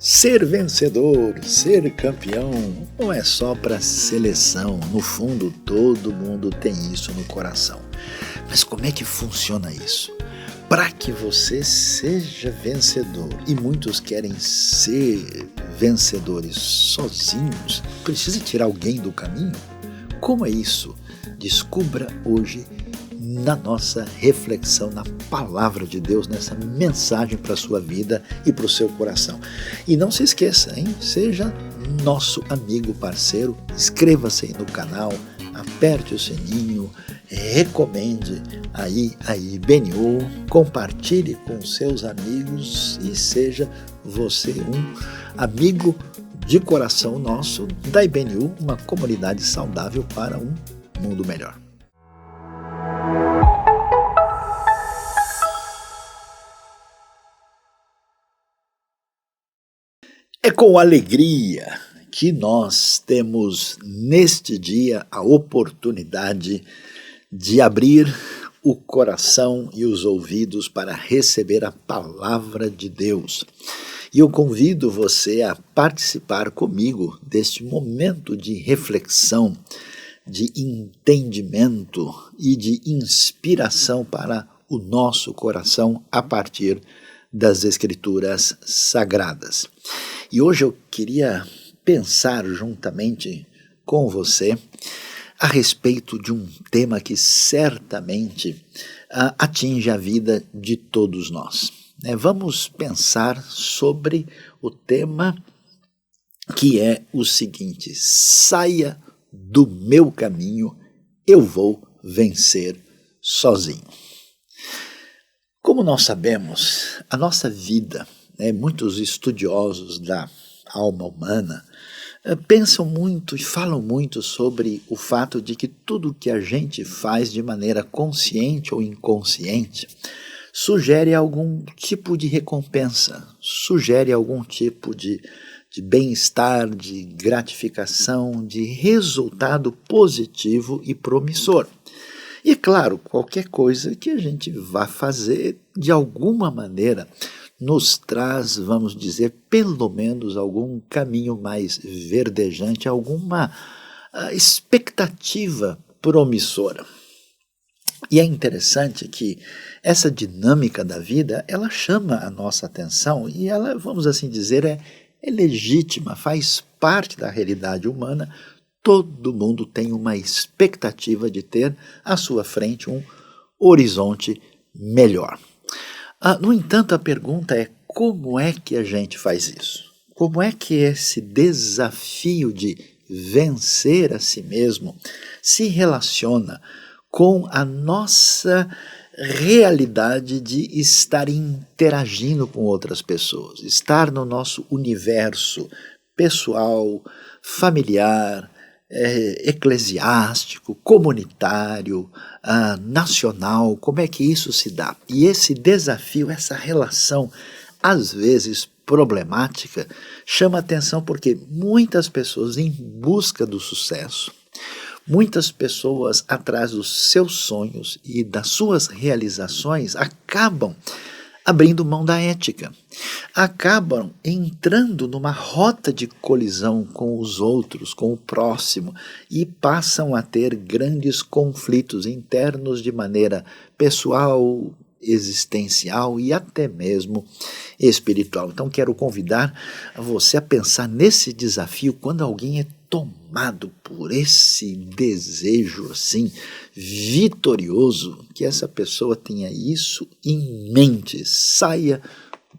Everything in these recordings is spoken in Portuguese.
Ser vencedor, ser campeão, não é só para seleção. No fundo, todo mundo tem isso no coração. Mas como é que funciona isso? Para que você seja vencedor, e muitos querem ser vencedores sozinhos, precisa tirar alguém do caminho? Como é isso? Descubra hoje na nossa reflexão, na palavra de Deus, nessa mensagem para a sua vida e para o seu coração. E não se esqueça, hein? Seja nosso amigo, parceiro, inscreva-se aí no canal, aperte o sininho, recomende aí a IBNU, compartilhe com seus amigos e seja você um amigo de coração nosso da IBNU, uma comunidade saudável para um mundo melhor. É com alegria que nós temos neste dia a oportunidade de abrir o coração e os ouvidos para receber a palavra de Deus. E eu convido você a participar comigo deste momento de reflexão, de entendimento e de inspiração para o nosso coração a partir das Escrituras Sagradas. E hoje eu queria pensar juntamente com você a respeito de um tema que certamente atinge a vida de todos nós. Vamos pensar sobre o tema que é o seguinte: saia do meu caminho, eu vou vencer sozinho. Como nós sabemos, a nossa vida, muitos estudiosos da alma humana pensam muito e falam muito sobre o fato de que tudo que a gente faz de maneira consciente ou inconsciente sugere algum tipo de recompensa, sugere algum tipo de bem-estar, de gratificação, de resultado positivo e promissor. E, claro, qualquer coisa que a gente vá fazer, de alguma maneira, nos traz, vamos dizer, pelo menos algum caminho mais verdejante, alguma expectativa promissora. E é interessante que essa dinâmica da vida, ela chama a nossa atenção e ela, vamos assim dizer, é legítima, faz parte da realidade humana. Todo mundo tem uma expectativa de ter à sua frente um horizonte melhor. No entanto, a pergunta é: como é que a gente faz isso? Como é que esse desafio de vencer a si mesmo se relaciona com a nossa realidade de estar interagindo com outras pessoas, estar no nosso universo pessoal, familiar, eclesiástico, comunitário, nacional? Como é que isso se dá? E esse desafio, essa relação, às vezes problemática, chama atenção porque muitas pessoas em busca do sucesso, muitas pessoas atrás dos seus sonhos e das suas realizações acabam abrindo mão da ética, acabam entrando numa rota de colisão com os outros, com o próximo, e passam a ter grandes conflitos internos de maneira pessoal, existencial e até mesmo espiritual. Então quero convidar você a pensar nesse desafio quando alguém é tomado por esse desejo assim vitorioso, que essa pessoa tenha isso em mente: saia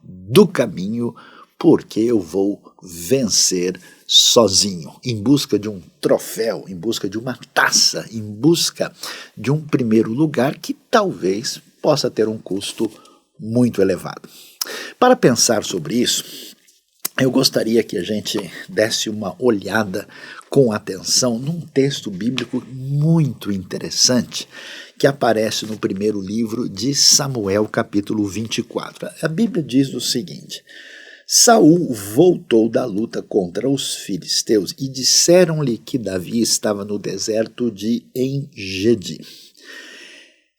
do caminho, porque eu vou vencer sozinho, em busca de um troféu, em busca de uma taça, em busca de um primeiro lugar que talvez possa ter um custo muito elevado. Para pensar sobre isso, eu gostaria que a gente desse uma olhada com atenção num texto bíblico muito interessante que aparece no primeiro livro de Samuel, capítulo 24. A Bíblia diz o seguinte: Saul voltou da luta contra os filisteus e disseram-lhe que Davi estava no deserto de En-Gedi.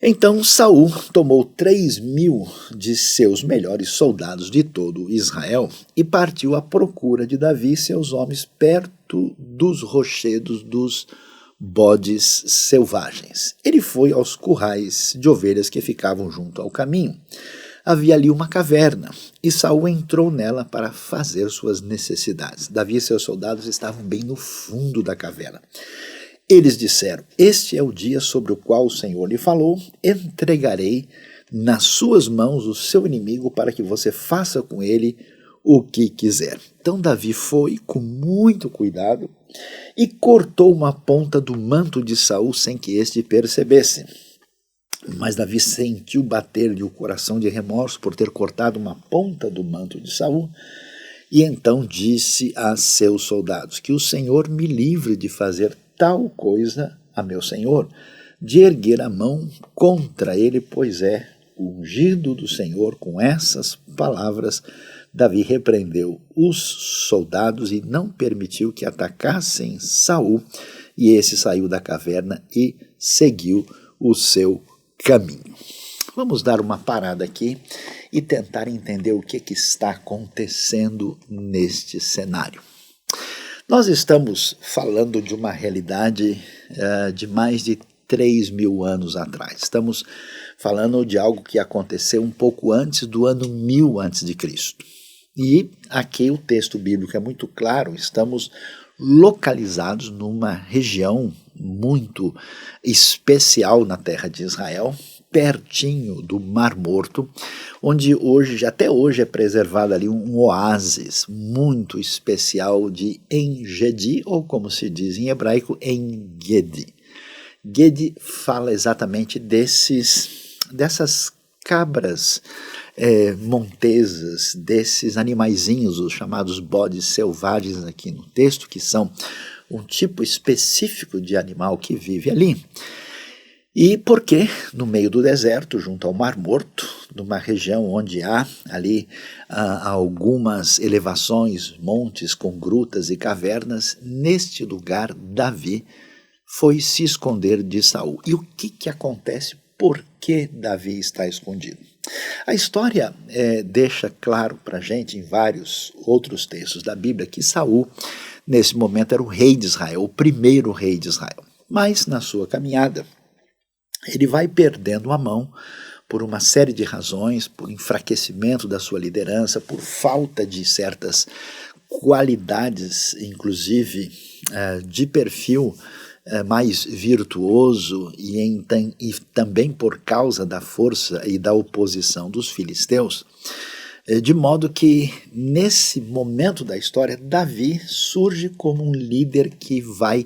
Então Saul tomou 3.000 de seus melhores soldados de todo Israel e partiu à procura de Davi e seus homens perto dos rochedos dos bodes selvagens. Ele foi aos currais de ovelhas que ficavam junto ao caminho. Havia ali uma caverna, e Saul entrou nela para fazer suas necessidades. Davi e seus soldados estavam bem no fundo da caverna. Eles disseram: este é o dia sobre o qual o Senhor lhe falou, entregarei nas suas mãos o seu inimigo para que você faça com ele o que quiser. Então Davi foi com muito cuidado e cortou uma ponta do manto de Saul sem que este percebesse. Mas Davi sentiu bater-lhe o coração de remorso por ter cortado uma ponta do manto de Saul, e então disse a seus soldados: que o Senhor me livre de fazer tal coisa a meu senhor, de erguer a mão contra ele, pois é o ungido do Senhor. Com essas palavras, Davi repreendeu os soldados e não permitiu que atacassem Saul, e esse saiu da caverna e seguiu o seu caminho. Vamos dar uma parada aqui e tentar entender o que está acontecendo neste cenário. Nós estamos falando de uma realidade de mais de 3.000 anos atrás. Estamos falando de algo que aconteceu um pouco antes do ano 1000 a.C. E aqui o texto bíblico é muito claro, estamos localizados numa região muito especial na terra de Israel, pertinho do Mar Morto, onde até hoje é preservado ali um oásis muito especial de En-Gedi, ou como se diz em hebraico, En-Gedi. Gedi fala exatamente dessas cabras montesas, desses animaizinhos, os chamados bodes selvagens aqui no texto, que são um tipo específico de animal que vive ali. E porque no meio do deserto, junto ao Mar Morto, numa região onde há ali algumas elevações, montes com grutas e cavernas, neste lugar Davi foi se esconder de Saul. E o que acontece? Por que Davi está escondido? A história deixa claro para a gente, em vários outros textos da Bíblia, que Saul, nesse momento, era o rei de Israel, o primeiro rei de Israel. Mas, na sua caminhada, ele vai perdendo a mão por uma série de razões, por enfraquecimento da sua liderança, por falta de certas qualidades, inclusive de perfil mais virtuoso, e também por causa da força e da oposição dos filisteus, de modo que nesse momento da história Davi surge como um líder que vai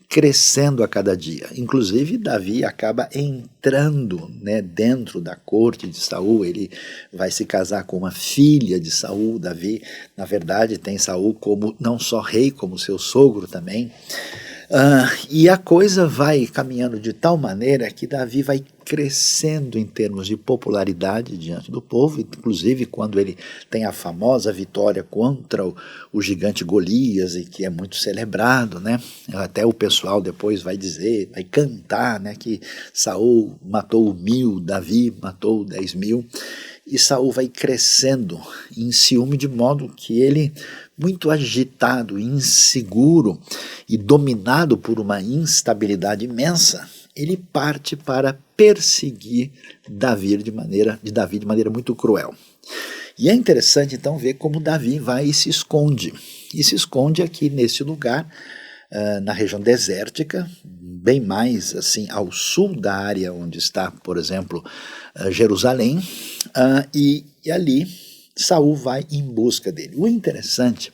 crescendo a cada dia. Inclusive Davi acaba entrando dentro da corte de Saul. Ele vai se casar com uma filha de Saul. Davi, na verdade, tem Saul como não só rei, como seu sogro também. E a coisa vai caminhando de tal maneira que Davi vai crescendo em termos de popularidade diante do povo, inclusive quando ele tem a famosa vitória contra o gigante Golias, e que é muito celebrado, Até o pessoal depois vai dizer, vai cantar, que Saul matou 1.000, Davi matou 10.000, e Saul vai crescendo em ciúme, de modo que ele, muito agitado, inseguro e dominado por uma instabilidade imensa, ele parte para perseguir Davi de maneira muito cruel. E é interessante então ver como Davi vai e se esconde. E se esconde aqui nesse lugar, na região desértica, bem mais assim ao sul da área onde está, por exemplo, Jerusalém, e ali Saul vai em busca dele. O interessante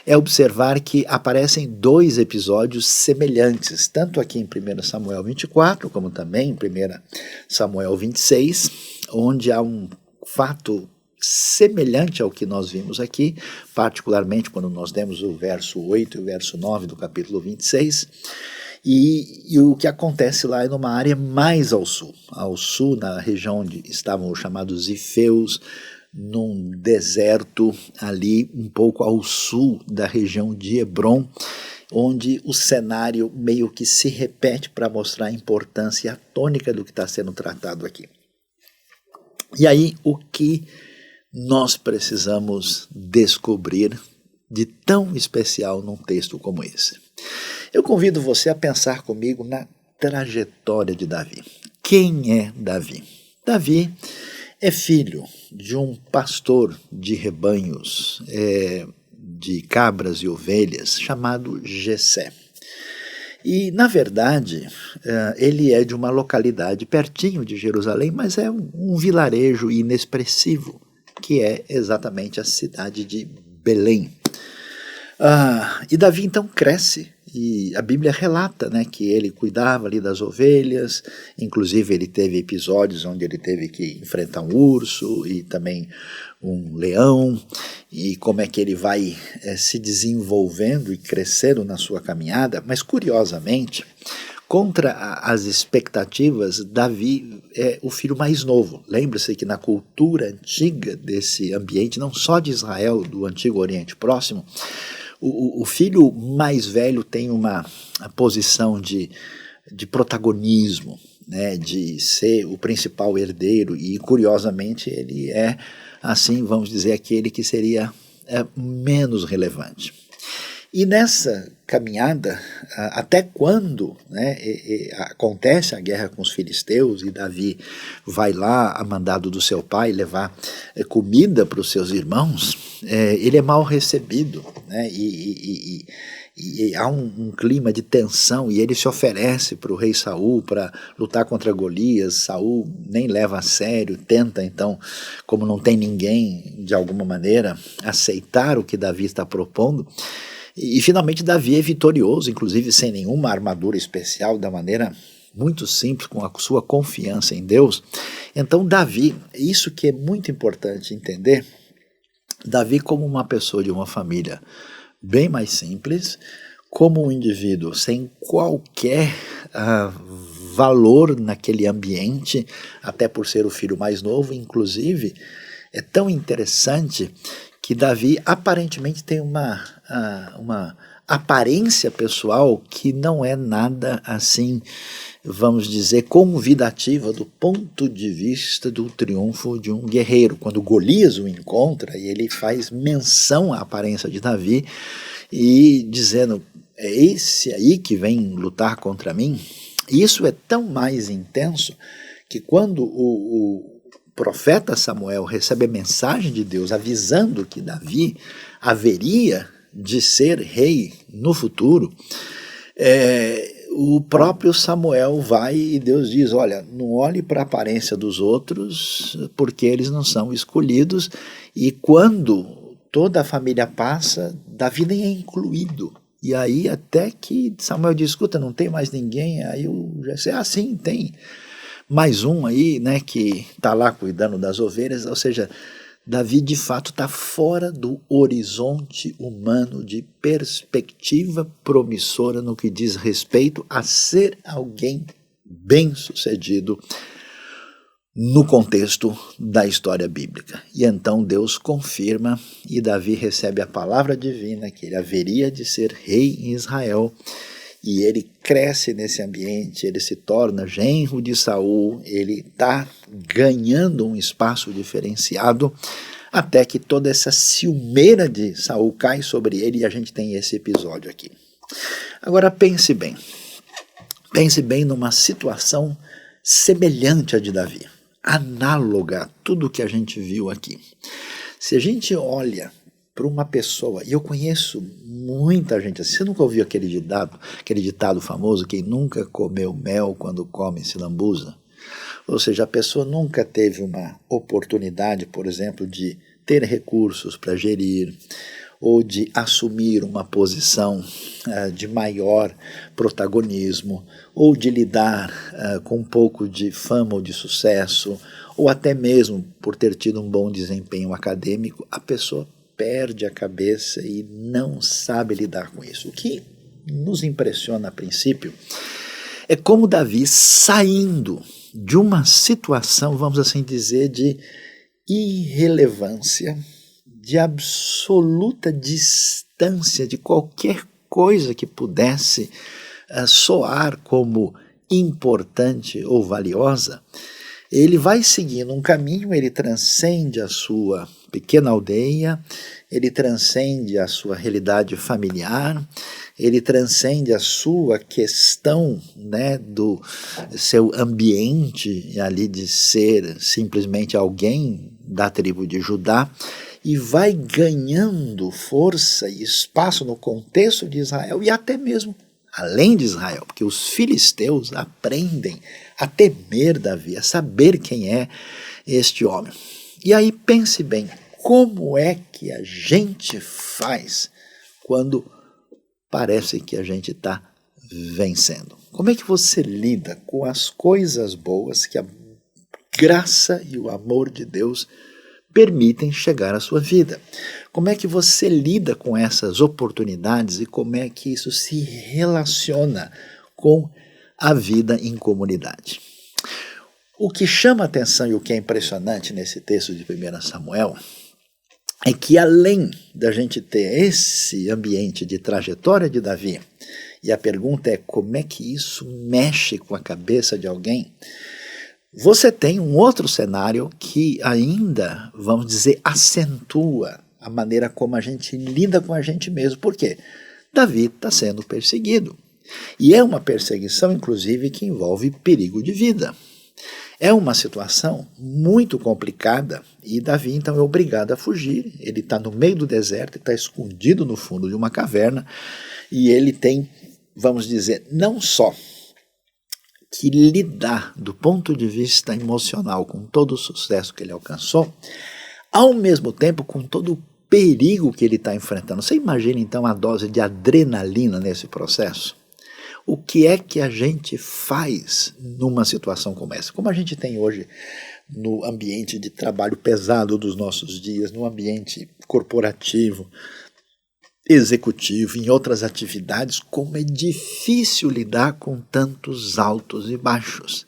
é observar que aparecem 2 episódios semelhantes, tanto aqui em 1 Samuel 24, como também em 1 Samuel 26, onde há um fato semelhante ao que nós vimos aqui, particularmente quando nós temos o verso 8 e o verso 9 do capítulo 26, e o que acontece lá é numa área mais ao sul, na região onde estavam os chamados Ifeus, num deserto ali um pouco ao sul da região de Hebrom, onde o cenário meio que se repete para mostrar a importância e a tônica do que está sendo tratado aqui. E aí, o que nós precisamos descobrir de tão especial num texto como esse? Eu convido você a pensar comigo na trajetória de Davi. Quem é Davi? Davi é filho de um pastor de rebanhos, de cabras e ovelhas, chamado Jessé. E, na verdade, ele é de uma localidade pertinho de Jerusalém, mas é um vilarejo inexpressivo, que é exatamente a cidade de Belém. E Davi então cresce, e a Bíblia relata, né, que ele cuidava ali das ovelhas, inclusive ele teve episódios onde ele teve que enfrentar um urso e também um leão, e como é que ele vai se desenvolvendo e crescendo na sua caminhada. Mas curiosamente, contra as expectativas, Davi é o filho mais novo. Lembre-se que na cultura antiga desse ambiente, não só de Israel, do Antigo Oriente Próximo, o filho mais velho tem uma posição de protagonismo, né, de ser o principal herdeiro, e curiosamente ele é, assim, vamos dizer, aquele que seria menos relevante. E nessa caminhada, até quando, né, acontece a guerra com os filisteus e Davi vai lá a mandado do seu pai levar comida para os seus irmãos, ele é mal recebido, né, e há um clima de tensão, e ele se oferece para o rei Saul para lutar contra Golias. Saul nem leva a sério, tenta então, como não tem ninguém, de alguma maneira, aceitar o que Davi está propondo. E finalmente Davi é vitorioso, inclusive sem nenhuma armadura especial, da maneira muito simples, com a sua confiança em Deus. Então Davi, isso que é muito importante entender, Davi como uma pessoa de uma família bem mais simples, como um indivíduo sem qualquer valor naquele ambiente, até por ser o filho mais novo. Inclusive, é tão interessante que Davi aparentemente tem uma aparência pessoal que não é nada assim, vamos dizer, convidativa do ponto de vista do triunfo de um guerreiro. Quando Golias o encontra, e ele faz menção à aparência de Davi, e dizendo, é esse aí que vem lutar contra mim? Isso é tão mais intenso que quando o profeta Samuel recebe a mensagem de Deus avisando que Davi haveria de ser rei no futuro, o próprio Samuel vai e Deus diz, olha, não olhe para a aparência dos outros, porque eles não são escolhidos, e quando toda a família passa, Davi nem é incluído. E aí até que Samuel diz, escuta, não tem mais ninguém, aí o Jessé, sim, tem mais um aí, né, que está lá cuidando das ovelhas. Ou seja, Davi de fato está fora do horizonte humano de perspectiva promissora no que diz respeito a ser alguém bem-sucedido no contexto da história bíblica. E então Deus confirma, e Davi recebe a palavra divina que ele haveria de ser rei em Israel, e ele cresce nesse ambiente, ele se torna genro de Saul, ele está ganhando um espaço diferenciado, até que toda essa ciumeira de Saul cai sobre ele, e a gente tem esse episódio aqui. Agora pense bem numa situação semelhante à de Davi, análoga a tudo que a gente viu aqui. Se a gente olha para uma pessoa, e eu conheço muita gente assim, você nunca ouviu aquele ditado famoso, quem nunca comeu mel quando come se lambuza? Ou seja, a pessoa nunca teve uma oportunidade, por exemplo, de ter recursos para gerir, ou de assumir uma posição de maior protagonismo, ou de lidar com um pouco de fama ou de sucesso, ou até mesmo por ter tido um bom desempenho acadêmico. A pessoa perde a cabeça e não sabe lidar com isso. O que nos impressiona a princípio é como Davi, saindo de uma situação, vamos assim dizer, de irrelevância, de absoluta distância de qualquer coisa que pudesse soar como importante ou valiosa, ele vai seguindo um caminho, ele transcende a sua pequena aldeia, ele transcende a sua realidade familiar, ele transcende a sua questão, né, do seu ambiente ali de ser simplesmente alguém da tribo de Judá, e vai ganhando força e espaço no contexto de Israel e até mesmo além de Israel, porque os filisteus aprendem a temer Davi, a saber quem é este homem. E aí pense bem, como é que a gente faz quando parece que a gente está vencendo? Como é que você lida com as coisas boas que a graça e o amor de Deus permitem chegar à sua vida? Como é que você lida com essas oportunidades e como é que isso se relaciona com a vida em comunidade? O que chama a atenção e o que é impressionante nesse texto de 1 Samuel é que, além da gente ter esse ambiente de trajetória de Davi, e a pergunta é como é que isso mexe com a cabeça de alguém, você tem um outro cenário que ainda, vamos dizer, acentua a maneira como a gente lida com a gente mesmo. Por quê? Davi está sendo perseguido. E é uma perseguição, inclusive, que envolve perigo de vida. É uma situação muito complicada e Davi, então, é obrigado a fugir. Ele está no meio do deserto, está escondido no fundo de uma caverna e ele tem, vamos dizer, não só que lidar do ponto de vista emocional com todo o sucesso que ele alcançou, ao mesmo tempo com todo o perigo que ele está enfrentando. Você imagina então a dose de adrenalina nesse processo? O que é que a gente faz numa situação como essa? Como a gente tem hoje no ambiente de trabalho pesado dos nossos dias, no ambiente corporativo, executivo, em outras atividades, como é difícil lidar com tantos altos e baixos.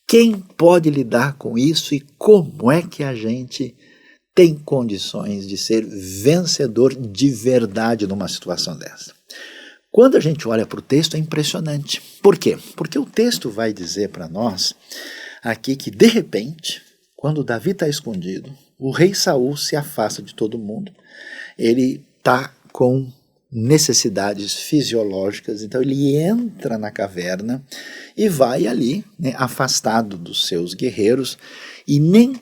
Quem pode lidar com isso e como é que a gente tem condições de ser vencedor de verdade numa situação dessa? Quando a gente olha para o texto é impressionante. Por quê? Porque o texto vai dizer para nós aqui que, de repente, quando Davi está escondido, o rei Saul se afasta de todo mundo, ele está com necessidades fisiológicas, então ele entra na caverna e vai ali, né, afastado dos seus guerreiros, e nem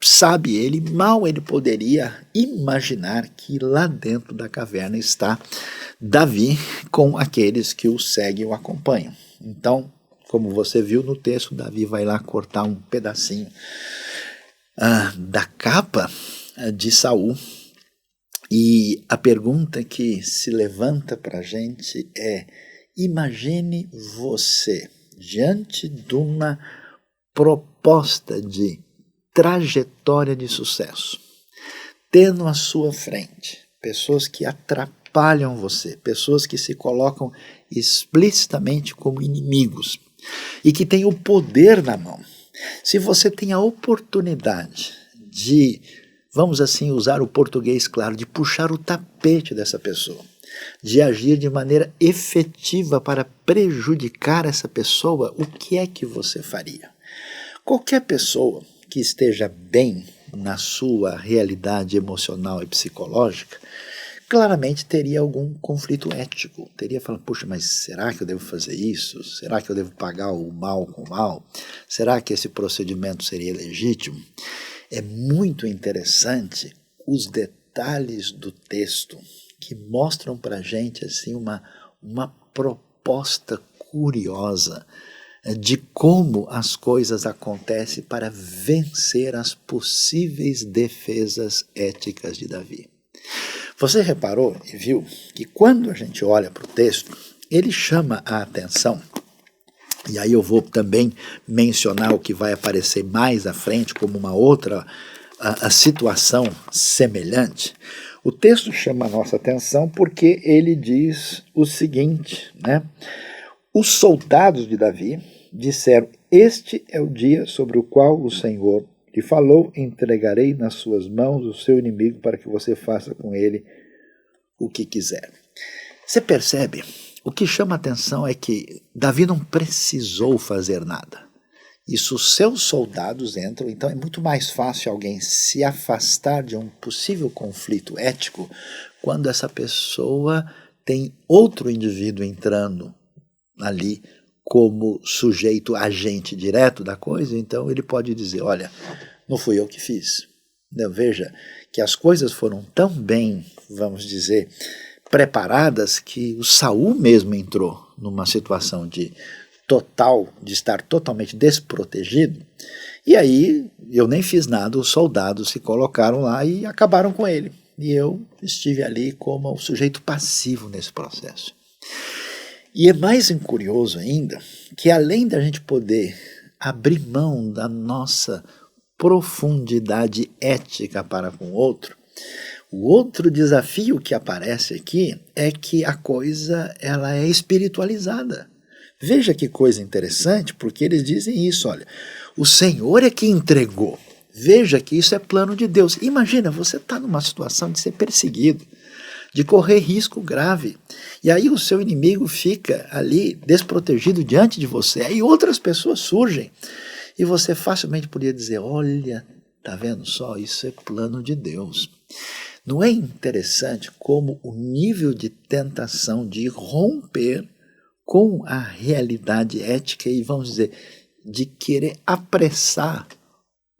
sabe ele, mal ele poderia imaginar que lá dentro da caverna está Davi com aqueles que o seguem e o acompanham. Então, como você viu no texto, Davi vai lá cortar um pedacinho da capa de Saul. E a pergunta que se levanta para a gente é: imagine você diante de uma proposta de trajetória de sucesso, tendo à sua frente pessoas que atrapalham você, pessoas que se colocam explicitamente como inimigos e que têm o poder na mão. Se você tem a oportunidade de, vamos assim usar o português claro, de puxar o tapete dessa pessoa, de agir de maneira efetiva para prejudicar essa pessoa, o que é que você faria? Qualquer pessoa que esteja bem na sua realidade emocional e psicológica, claramente teria algum conflito ético. Teria falado, puxa, mas será que eu devo fazer isso? Será que eu devo pagar o mal com o mal? Será que esse procedimento seria legítimo? É muito interessante os detalhes do texto que mostram para a gente assim, uma proposta curiosa de como as coisas acontecem para vencer as possíveis defesas éticas de Davi. Você reparou e viu que quando a gente olha para o texto, ele chama a atenção, e aí eu vou também mencionar o que vai aparecer mais à frente como uma outra a situação semelhante. O texto chama a nossa atenção porque ele diz o seguinte, né? Os soldados de Davi disseram: este é o dia sobre o qual o Senhor lhe falou, entregarei nas suas mãos o seu inimigo para que você faça com ele o que quiser. Você percebe? O que chama a atenção é que Davi não precisou fazer nada. Isso, seus soldados entram, então é muito mais fácil alguém se afastar de um possível conflito ético quando essa pessoa tem outro indivíduo entrando ali como sujeito agente direto da coisa, então ele pode dizer, olha, não fui eu que fiz. Veja que as coisas foram tão bem, vamos dizer, preparadas que o Saul mesmo entrou numa situação de estar totalmente desprotegido, e aí eu nem fiz nada, os soldados se colocaram lá e acabaram com ele. E eu estive ali como um sujeito passivo nesse processo. E é mais curioso ainda que, além da gente poder abrir mão da nossa profundidade ética para com o outro desafio que aparece aqui é que a coisa ela é espiritualizada. Veja que coisa interessante, porque eles dizem isso, olha, o Senhor é que entregou. Veja que isso é plano de Deus. Imagina, você está numa situação de ser perseguido, de correr risco grave. E aí o seu inimigo fica ali desprotegido diante de você. Aí outras pessoas surgem. E você facilmente poderia dizer, olha, tá vendo só? Isso é plano de Deus. Não é interessante como o nível de tentação de romper com a realidade ética e, vamos dizer, de querer apressar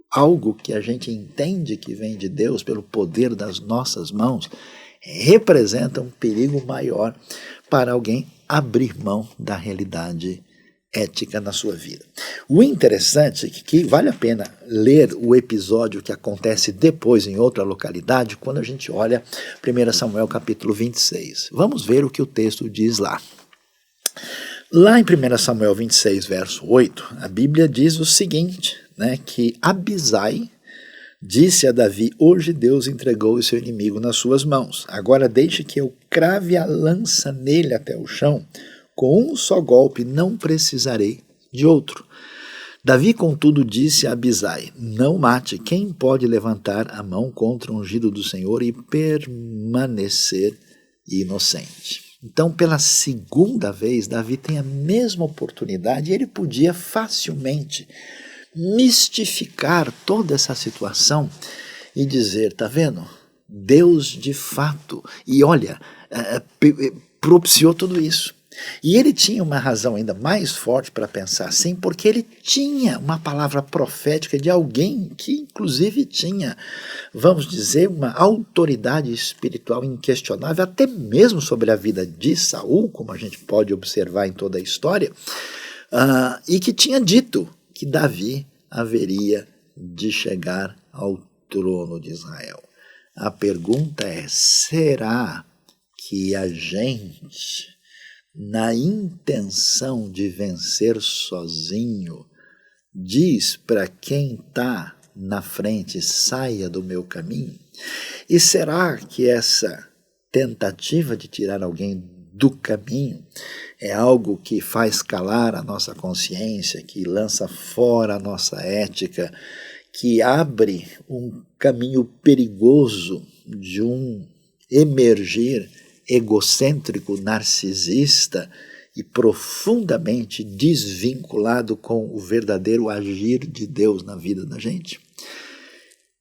algo que a gente entende que vem de Deus pelo poder das nossas mãos, representa um perigo maior para alguém abrir mão da realidade ética na sua vida. O interessante é que vale a pena ler o episódio que acontece depois em outra localidade, quando a gente olha 1 Samuel capítulo 26. Vamos ver o que o texto diz lá. Lá em 1 Samuel 26, verso 8, a Bíblia diz o seguinte, que Abisai disse a Davi, hoje Deus entregou o seu inimigo nas suas mãos. Agora deixe que eu crave a lança nele até o chão. Com um só golpe não precisarei de outro. Davi, contudo, disse a Abisai, não mate, quem pode levantar a mão contra o ungido do Senhor e permanecer inocente? Então, pela segunda vez, Davi tem a mesma oportunidade e ele podia facilmente mistificar toda essa situação e dizer, tá vendo? Deus de fato, e olha, propiciou tudo isso. E ele tinha uma razão ainda mais forte para pensar assim, porque ele tinha uma palavra profética de alguém que inclusive tinha, vamos dizer, uma autoridade espiritual inquestionável, até mesmo sobre a vida de Saul, como a gente pode observar em toda a história, e que tinha dito que Davi haveria de chegar ao trono de Israel. A pergunta é, será que a gente, na intenção de vencer sozinho, diz para quem está na frente, saia do meu caminho? E será que essa tentativa de tirar alguém do caminho é algo que faz calar a nossa consciência, que lança fora a nossa ética, que abre um caminho perigoso de um emergir egocêntrico, narcisista e profundamente desvinculado com o verdadeiro agir de Deus na vida da gente?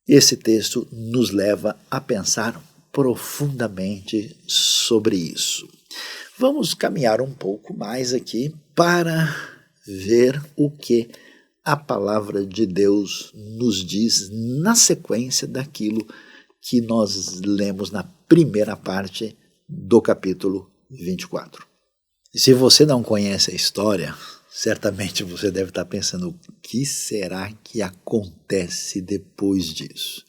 Esse texto nos leva a pensar profundamente sobre isso. Vamos caminhar um pouco mais aqui para ver o que a palavra de Deus nos diz na sequência daquilo que nós lemos na primeira parte do capítulo 24. E se você não conhece a história, certamente você deve estar pensando, o que será que acontece depois disso?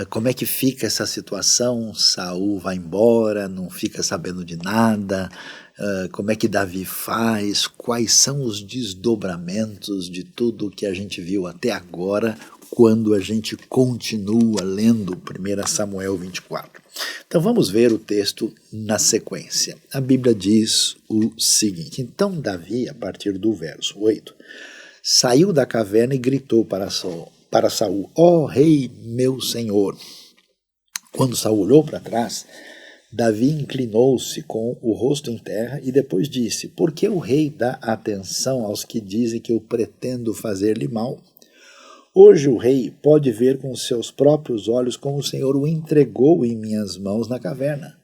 Como é que fica essa situação? Saul vai embora, não fica sabendo de nada, como é que Davi faz? Quais são os desdobramentos de tudo que a gente viu até agora, quando a gente continua lendo 1 Samuel 24. Então vamos ver o texto na sequência. A Bíblia diz o seguinte, então Davi, a partir do verso 8, saiu da caverna e gritou para Saul, ó rei meu senhor. Quando Saul olhou para trás, Davi inclinou-se com o rosto em terra e depois disse: Por que o rei dá atenção aos que dizem que eu pretendo fazer-lhe mal? Hoje o rei pode ver com seus próprios olhos como o Senhor o entregou em minhas mãos na caverna.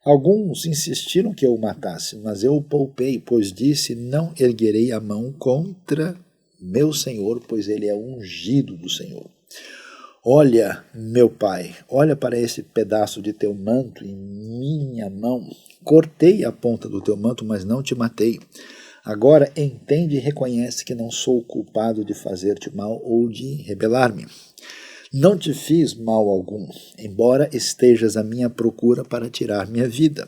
Alguns insistiram que eu o matasse, mas eu o poupei, pois disse: Não erguerei a mão contra meu Senhor, pois ele é ungido do Senhor. Olha, meu pai, olha para esse pedaço de teu manto em minha mão. Cortei a ponta do teu manto, mas não te matei. Agora entende e reconhece que não sou culpado de fazer-te mal ou de rebelar-me. Não te fiz mal algum, embora estejas à minha procura para tirar minha vida.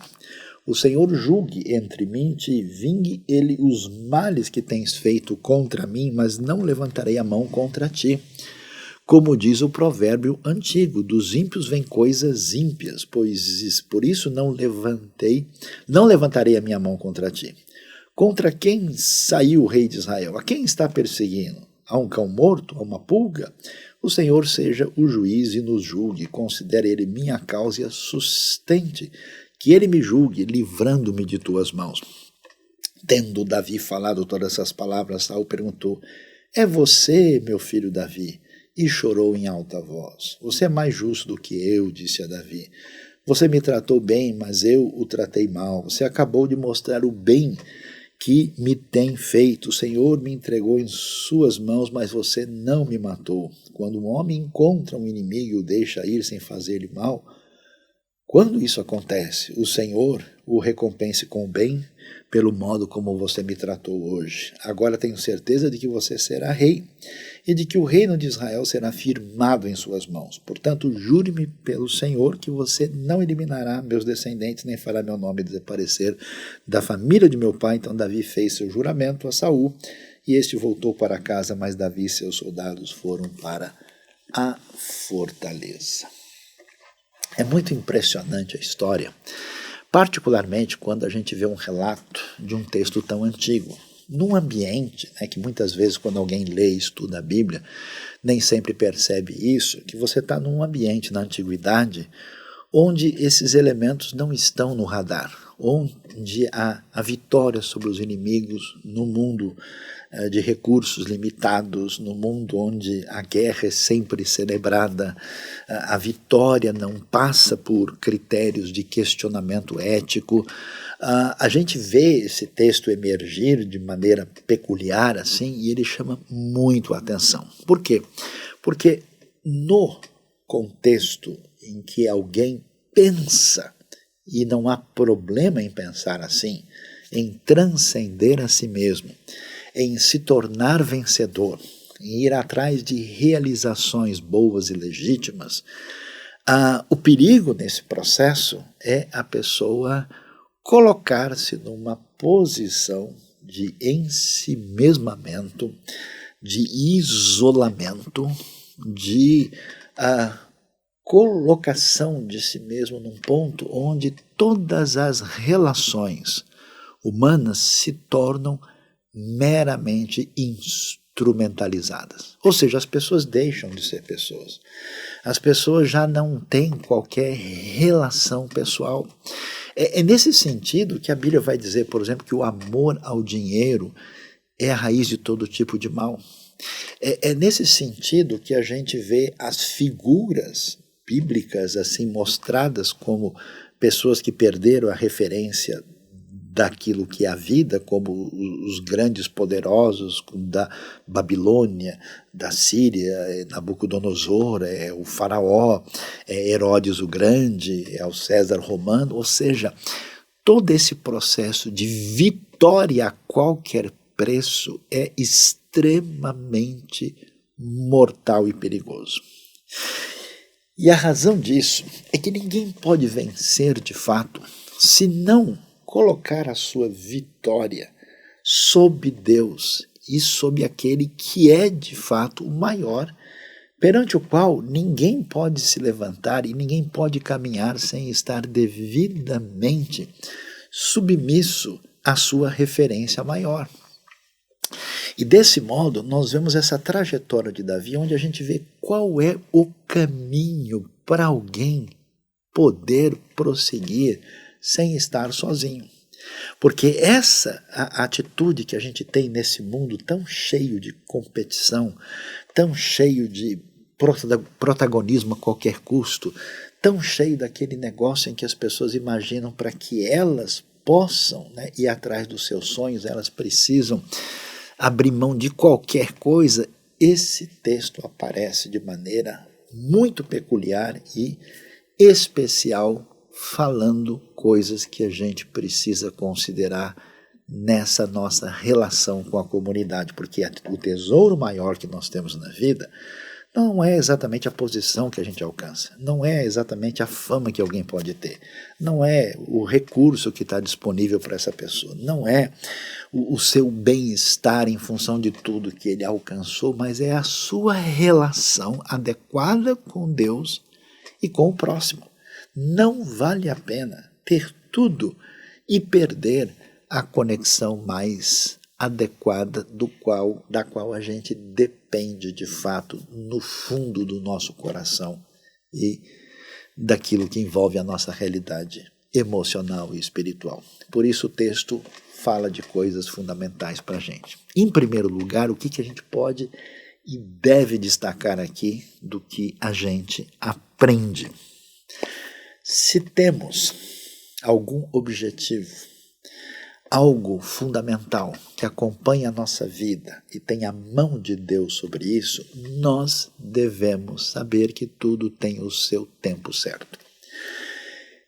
O Senhor julgue entre mim e te vingue ele os males que tens feito contra mim, mas não levantarei a mão contra ti. Como diz o provérbio antigo, dos ímpios vêm coisas ímpias, pois por isso não levantarei a minha mão contra ti. Contra quem saiu o rei de Israel? A quem está perseguindo? A um cão morto? A uma pulga? O Senhor seja o juiz e nos julgue, considere ele minha causa e a sustente, que ele me julgue, livrando-me de tuas mãos. Tendo Davi falado todas essas palavras, Saul perguntou: É você, meu filho Davi? E chorou em alta voz. Você é mais justo do que eu, disse a Davi. Você me tratou bem, mas eu o tratei mal. Você acabou de mostrar o bem que me tem feito. O Senhor me entregou em suas mãos, mas você não me matou. Quando um homem encontra um inimigo e o deixa ir sem fazer-lhe mal, quando isso acontece, o Senhor o recompense com o bem pelo modo como você me tratou hoje. Agora tenho certeza de que você será rei e de que o reino de Israel será firmado em suas mãos. Portanto, jure-me pelo Senhor que você não eliminará meus descendentes, nem fará meu nome desaparecer da família de meu pai. Então Davi fez seu juramento a Saul, e este voltou para casa, mas Davi e seus soldados foram para a fortaleza. É muito impressionante a história, particularmente quando a gente vê um relato de um texto tão antigo, num ambiente que muitas vezes quando alguém lê e estuda a Bíblia, nem sempre percebe isso, que você está num ambiente na antiguidade onde esses elementos não estão no radar, onde há a vitória sobre os inimigos no mundo de recursos limitados, no mundo onde a guerra é sempre celebrada, a vitória não passa por critérios de questionamento ético. A gente vê esse texto emergir de maneira peculiar assim, e ele chama muito a atenção. Por quê? Porque no contexto em que alguém pensa, e não há problema em pensar assim, em transcender a si mesmo, em se tornar vencedor, em ir atrás de realizações boas e legítimas, o perigo nesse processo é a pessoa colocar-se numa posição de ensimesmamento, de isolamento, de colocação de si mesmo num ponto onde todas as relações humanas se tornam meramente instrumentalizadas. Ou seja, as pessoas deixam de ser pessoas. As pessoas já não têm qualquer relação pessoal. É nesse sentido que a Bíblia vai dizer, por exemplo, que o amor ao dinheiro é a raiz de todo tipo de mal. É nesse sentido que a gente vê as figuras bíblicas assim mostradas como pessoas que perderam a referência daquilo que é a vida, como os grandes poderosos da Babilônia, da Síria, Nabucodonosor, o faraó, Herodes o Grande, o César Romano, ou seja, todo esse processo de vitória a qualquer preço é extremamente mortal e perigoso. E a razão disso é que ninguém pode vencer de fato se não colocar a sua vitória sob Deus e sob aquele que é de fato o maior, perante o qual ninguém pode se levantar e ninguém pode caminhar sem estar devidamente submisso à sua referência maior. E desse modo nós vemos essa trajetória de Davi, onde a gente vê qual é o caminho para alguém poder prosseguir sem estar sozinho. Porque essa a atitude que a gente tem nesse mundo tão cheio de competição, tão cheio de protagonismo a qualquer custo, tão cheio daquele negócio em que as pessoas imaginam para que elas possam, né, ir atrás dos seus sonhos, elas precisam abrir mão de qualquer coisa. Esse texto aparece de maneira muito peculiar e especial, falando coisas que a gente precisa considerar nessa nossa relação com a comunidade, porque o tesouro maior que nós temos na vida não é exatamente a posição que a gente alcança, não é exatamente a fama que alguém pode ter, não é o recurso que está disponível para essa pessoa, não é o seu bem-estar em função de tudo que ele alcançou, mas é a sua relação adequada com Deus e com o próximo. Não vale a pena ter tudo e perder a conexão mais adequada da qual a gente depende de fato no fundo do nosso coração e daquilo que envolve a nossa realidade emocional e espiritual. Por isso o texto fala de coisas fundamentais para a gente. Em primeiro lugar, o que a gente pode e deve destacar aqui do que a gente aprende. Se temos algum objetivo, algo fundamental que acompanha a nossa vida e tem a mão de Deus sobre isso, nós devemos saber que tudo tem o seu tempo certo.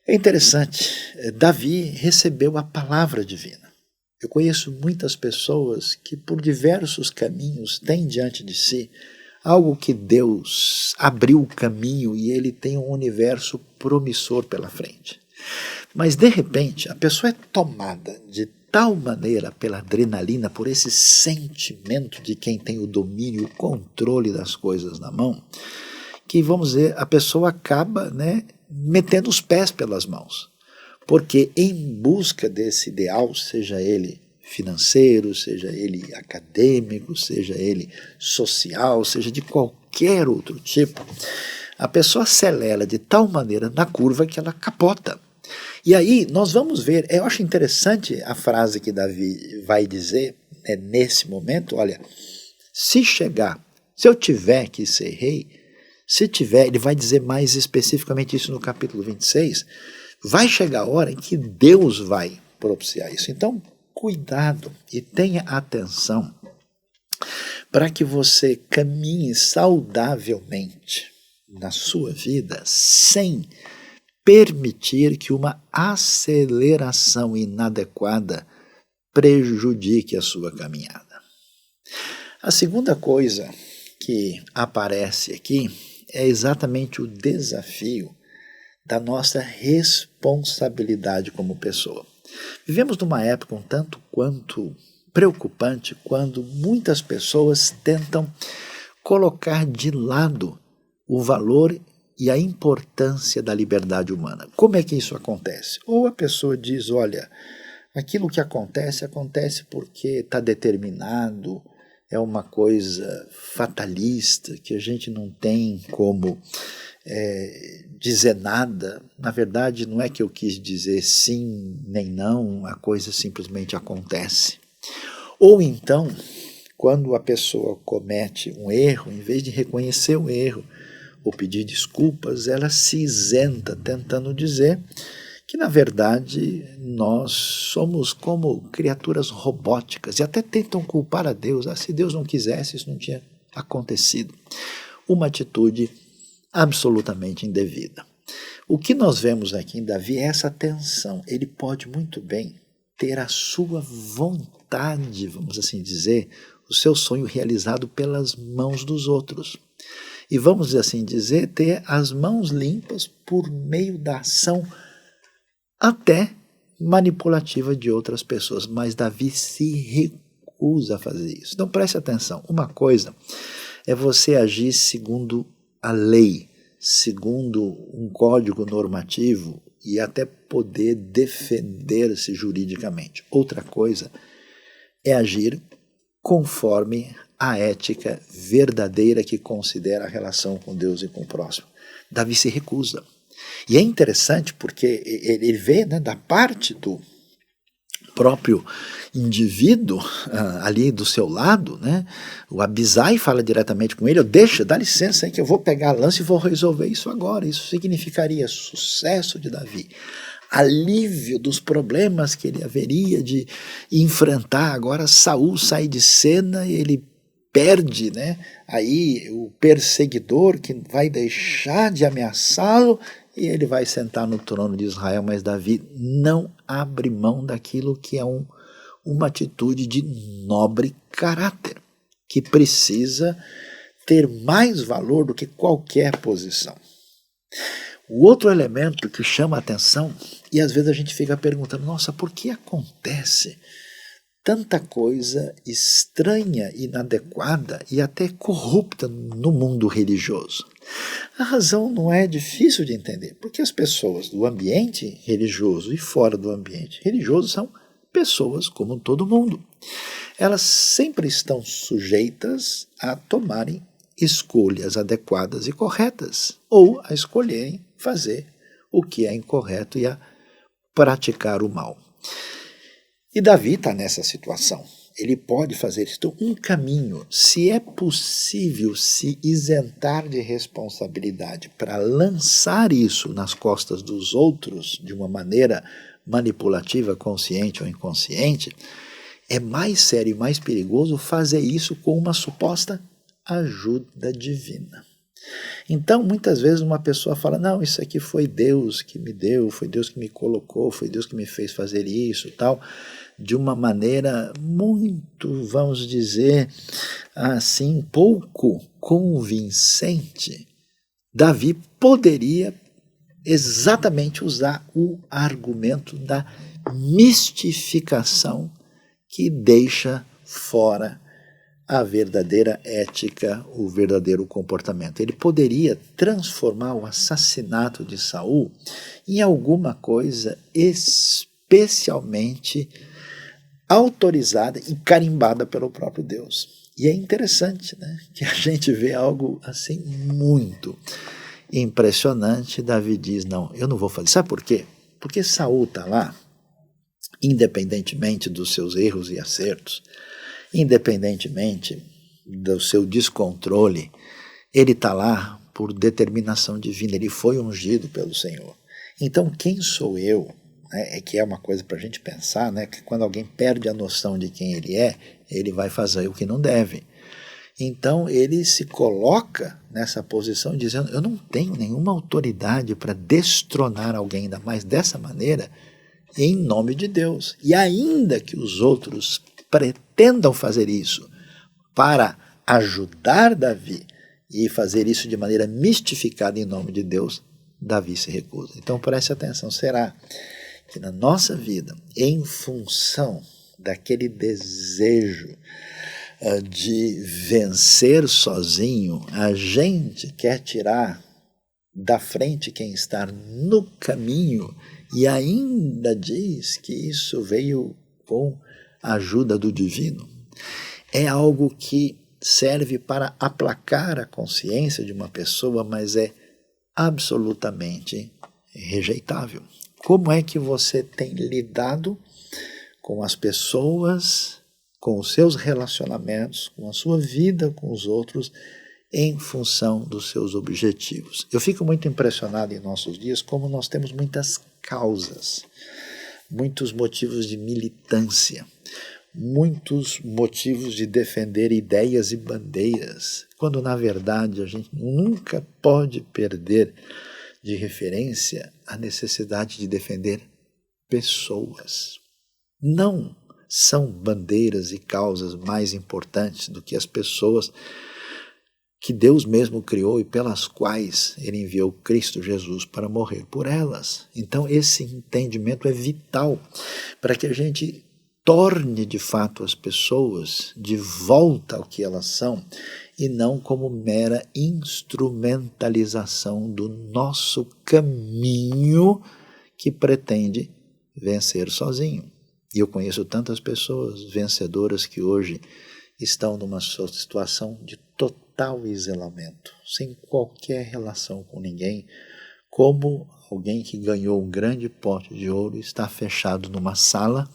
É interessante, Davi recebeu a palavra divina. Eu conheço muitas pessoas que por diversos caminhos têm diante de si algo que Deus abriu o caminho e ele tem um universo promissor pela frente. Mas, de repente, a pessoa é tomada de tal maneira pela adrenalina, por esse sentimento de quem tem o domínio, o controle das coisas na mão, que, vamos dizer, a pessoa acaba, né, metendo os pés pelas mãos. Porque em busca desse ideal, seja ele financeiro, seja ele acadêmico, seja ele social, seja de qualquer outro tipo, a pessoa acelera de tal maneira na curva que ela capota. E aí nós vamos ver, eu acho interessante a frase que Davi vai dizer, né, nesse momento, olha, se eu tiver que ser rei, ele vai dizer mais especificamente isso no capítulo 26, vai chegar a hora em que Deus vai propiciar isso. Então, cuidado e tenha atenção para que você caminhe saudavelmente na sua vida sem permitir que uma aceleração inadequada prejudique a sua caminhada. A segunda coisa que aparece aqui é exatamente o desafio da nossa responsabilidade como pessoa. Vivemos numa época um tanto quanto preocupante quando muitas pessoas tentam colocar de lado o valor e a importância da liberdade humana. Como é que isso acontece? Ou a pessoa diz, olha, aquilo que acontece porque está determinado, é uma coisa fatalista, que a gente não tem como dizer nada. Na verdade, não é que eu quis dizer sim nem não, a coisa simplesmente acontece. Ou então, quando a pessoa comete um erro, em vez de reconhecer o erro ou pedir desculpas, ela se isenta, tentando dizer que, na verdade, nós somos como criaturas robóticas e até tentam culpar a Deus. Se Deus não quisesse, isso não tinha acontecido. Uma atitude absolutamente indevida. O que nós vemos aqui em Davi é essa tensão. Ele pode muito bem ter a sua vontade, vamos assim dizer, o seu sonho realizado pelas mãos dos outros. E vamos assim dizer, ter as mãos limpas por meio da ação até manipulativa de outras pessoas. Mas Davi se recusa a fazer isso. Então preste atenção. Uma coisa é você agir segundo a lei, segundo um código normativo e até poder defender-se juridicamente. Outra coisa é agir conforme a ética verdadeira que considera a relação com Deus e com o próximo. Davi se recusa. E é interessante porque ele vê, né, da parte do próprio indivíduo ali do seu lado, né? O Abisai fala diretamente com ele: deixa, dá licença aí que eu vou pegar a lança e vou resolver isso agora. Isso significaria sucesso de Davi, alívio dos problemas que ele haveria de enfrentar. Agora Saul sai de cena e ele perde, né, aí o perseguidor que vai deixar de ameaçá-lo e ele vai sentar no trono de Israel. Mas Davi não abre mão daquilo que é uma atitude de nobre caráter, que precisa ter mais valor do que qualquer posição. O outro elemento que chama a atenção, e às vezes a gente fica perguntando, nossa, por que acontece tanta coisa estranha, inadequada e até corrupta no mundo religioso? A razão não é difícil de entender, porque as pessoas do ambiente religioso e fora do ambiente religioso são pessoas como todo mundo. Elas sempre estão sujeitas a tomarem escolhas adequadas e corretas, ou a escolherem fazer o que é incorreto e a praticar o mal. E Davi está nessa situação. Ele pode fazer isso. Então, um caminho, se é possível se isentar de responsabilidade para lançar isso nas costas dos outros de uma maneira manipulativa, consciente ou inconsciente, é mais sério e mais perigoso fazer isso com uma suposta ajuda divina. Então, muitas vezes uma pessoa fala, não, isso aqui foi Deus que me deu, foi Deus que me colocou, foi Deus que me fez fazer isso, tal, de uma maneira muito, vamos dizer assim, pouco convincente. Davi poderia exatamente usar o argumento da mistificação que deixa fora a verdadeira ética, o verdadeiro comportamento. Ele poderia transformar o assassinato de Saul em alguma coisa especialmente autorizada e carimbada pelo próprio Deus. E é interessante, né, que a gente vê algo assim muito impressionante. Davi diz, não, eu não vou fazer. Sabe por quê? Porque Saul está lá, independentemente dos seus erros e acertos, independentemente do seu descontrole, ele está lá por determinação divina, ele foi ungido pelo Senhor. Então, quem sou eu? É que é uma coisa para a gente pensar, né, que quando alguém perde a noção de quem ele é, ele vai fazer o que não deve. Então, ele se coloca nessa posição dizendo, eu não tenho nenhuma autoridade para destronar alguém, ainda mais dessa maneira, em nome de Deus. E ainda que os outros pretendam fazer isso para ajudar Davi e fazer isso de maneira mistificada em nome de Deus, Davi se recusa. Então preste atenção, será que na nossa vida, em função daquele desejo de vencer sozinho, a gente quer tirar da frente quem está no caminho e ainda diz que isso veio com a ajuda do divino? É algo que serve para aplacar a consciência de uma pessoa, mas é absolutamente rejeitável. Como é que você tem lidado com as pessoas, com os seus relacionamentos, com a sua vida com os outros, em função dos seus objetivos? Eu fico muito impressionado em nossos dias como nós temos muitas causas, muitos motivos de militância, muitos motivos de defender ideias e bandeiras, quando na verdade a gente nunca pode perder de referência a necessidade de defender pessoas. Não são bandeiras e causas mais importantes do que as pessoas que Deus mesmo criou e pelas quais Ele enviou Cristo Jesus para morrer por elas. Então esse entendimento é vital para que a gente torne de fato as pessoas de volta ao que elas são e não como mera instrumentalização do nosso caminho que pretende vencer sozinho. E eu conheço tantas pessoas vencedoras que hoje estão numa situação de total isolamento, sem qualquer relação com ninguém, como alguém que ganhou um grande pote de ouro está fechado numa sala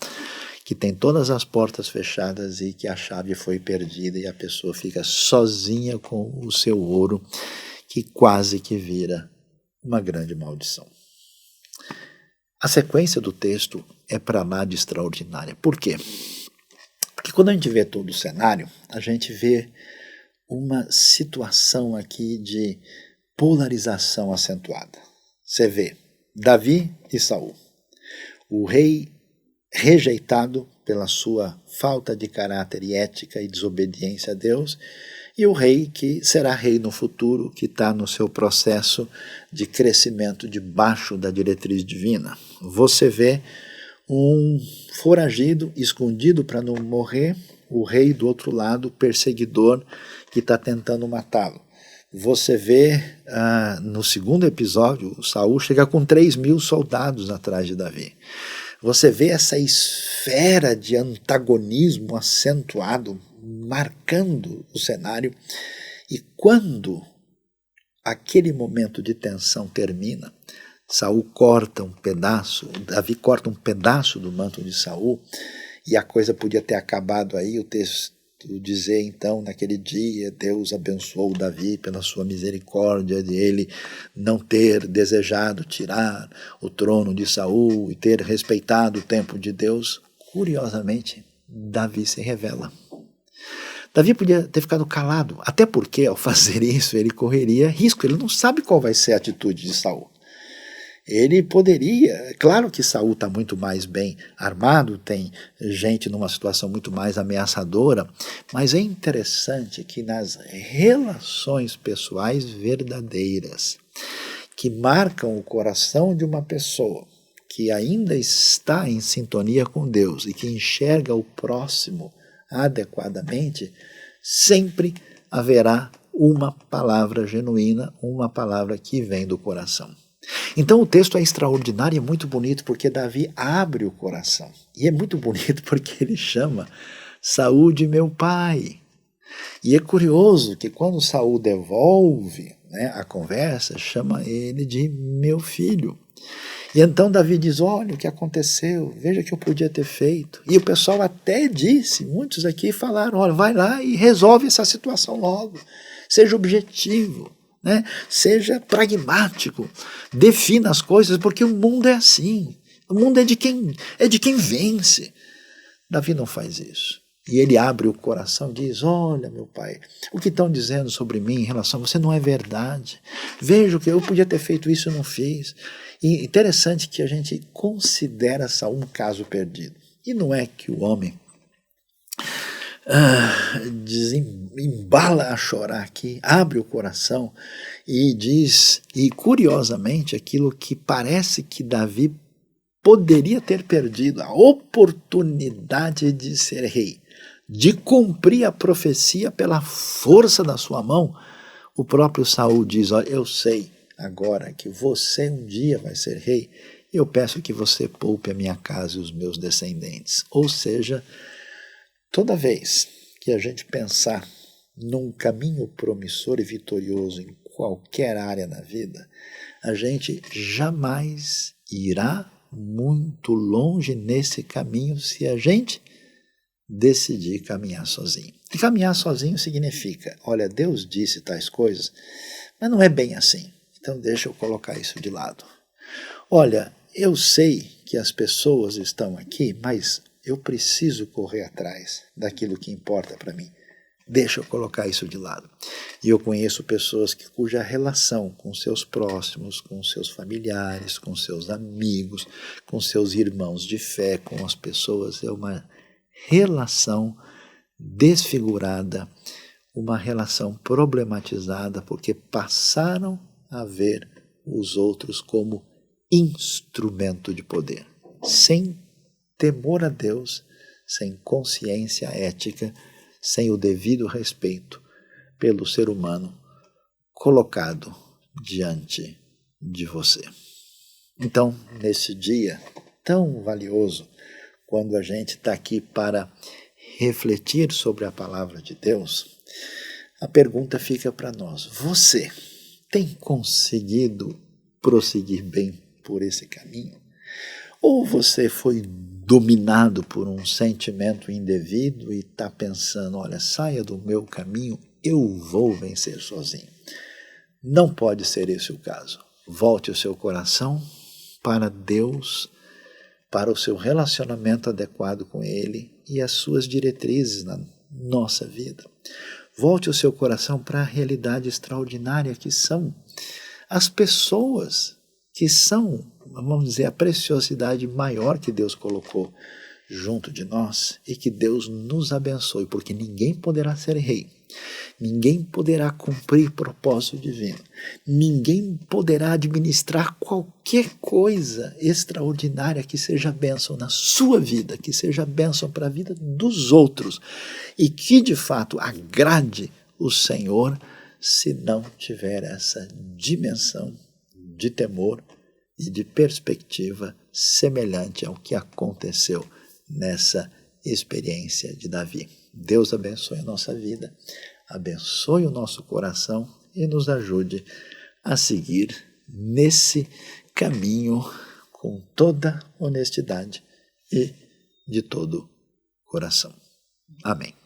que tem todas as portas fechadas e que a chave foi perdida e a pessoa fica sozinha com o seu ouro, que quase que vira uma grande maldição. A sequência do texto é para lá de extraordinária. Por quê? Porque quando a gente vê todo o cenário, a gente vê uma situação aqui de polarização acentuada. Você vê Davi e Saul, o rei rejeitado pela sua falta de caráter e ética e desobediência a Deus, e o rei que será rei no futuro, que está no seu processo de crescimento debaixo da diretriz divina. Você vê um foragido, escondido para não morrer, o rei do outro lado, perseguidor, que está tentando matá-lo. Você vê, no segundo episódio, Saul chega com 3.000 soldados atrás de Davi. Você vê essa esfera de antagonismo acentuado, marcando o cenário, e quando aquele momento de tensão termina, Saul corta um pedaço, Davi corta um pedaço do manto de Saul, e a coisa podia ter acabado aí. O texto dizer então, naquele dia, Deus abençoou Davi pela sua misericórdia de ele não ter desejado tirar o trono de Saul e ter respeitado o tempo de Deus. Curiosamente, Davi se revela. Davi podia ter ficado calado, até porque ao fazer isso ele correria risco, ele não sabe qual vai ser a atitude de Saul. Ele poderia, claro que Saul está muito mais bem armado, tem gente numa situação muito mais ameaçadora, mas é interessante que nas relações pessoais verdadeiras, que marcam o coração de uma pessoa que ainda está em sintonia com Deus e que enxerga o próximo adequadamente, sempre haverá uma palavra genuína, uma palavra que vem do coração. Então o texto é extraordinário e é muito bonito porque Davi abre o coração. E é muito bonito porque ele chama Saul de meu pai. E é curioso que quando Saul devolve, a conversa, chama ele de meu filho. E então Davi diz, olha o que aconteceu, veja o que eu podia ter feito. E o pessoal até disse, muitos aqui falaram, olha, vai lá e resolve essa situação logo. Seja objetivo. Seja pragmático, defina as coisas, porque o mundo é assim, o mundo é de quem vence. Davi não faz isso, e ele abre o coração e diz, olha meu pai, o que estão dizendo sobre mim em relação a você não é verdade, veja que eu podia ter feito isso e não fiz. E interessante que a gente considera Saul um caso perdido, e não é que o homem embala a chorar aqui, abre o coração e diz, e curiosamente, aquilo que parece que Davi poderia ter perdido, a oportunidade de ser rei, de cumprir a profecia pela força da sua mão, o próprio Saul diz, olha, eu sei agora que você um dia vai ser rei, eu peço que você poupe a minha casa e os meus descendentes. Ou seja, toda vez que a gente pensar num caminho promissor e vitorioso em qualquer área na vida, a gente jamais irá muito longe nesse caminho se a gente decidir caminhar sozinho. E caminhar sozinho significa, olha, Deus disse tais coisas, mas não é bem assim. Então deixa eu colocar isso de lado. Olha, eu sei que as pessoas estão aqui, mas eu preciso correr atrás daquilo que importa para mim. Deixa eu colocar isso de lado. E eu conheço pessoas cuja relação com seus próximos, com seus familiares, com seus amigos, com seus irmãos de fé, com as pessoas, é uma relação desfigurada, uma relação problematizada, porque passaram a ver os outros como instrumento de poder, sem temor a Deus, sem consciência ética, sem o devido respeito pelo ser humano colocado diante de você. Então, nesse dia tão valioso, quando a gente está aqui para refletir sobre a palavra de Deus, a pergunta fica para nós, você tem conseguido prosseguir bem por esse caminho? Ou você foi dominado por um sentimento indevido e está pensando, olha, saia do meu caminho, eu vou vencer sozinho. Não pode ser esse o caso. Volte o seu coração para Deus, para o seu relacionamento adequado com Ele e as suas diretrizes na nossa vida. Volte o seu coração para a realidade extraordinária que são as pessoas que são, vamos dizer, a preciosidade maior que Deus colocou junto de nós e que Deus nos abençoe, porque ninguém poderá ser rei, ninguém poderá cumprir propósito divino, ninguém poderá administrar qualquer coisa extraordinária que seja bênção na sua vida, que seja bênção para a vida dos outros e que de fato agrade o Senhor, se não tiver essa dimensão de temor e de perspectiva semelhante ao que aconteceu nessa experiência de Davi. Deus abençoe a nossa vida, abençoe o nosso coração e nos ajude a seguir nesse caminho com toda honestidade e de todo coração. Amém.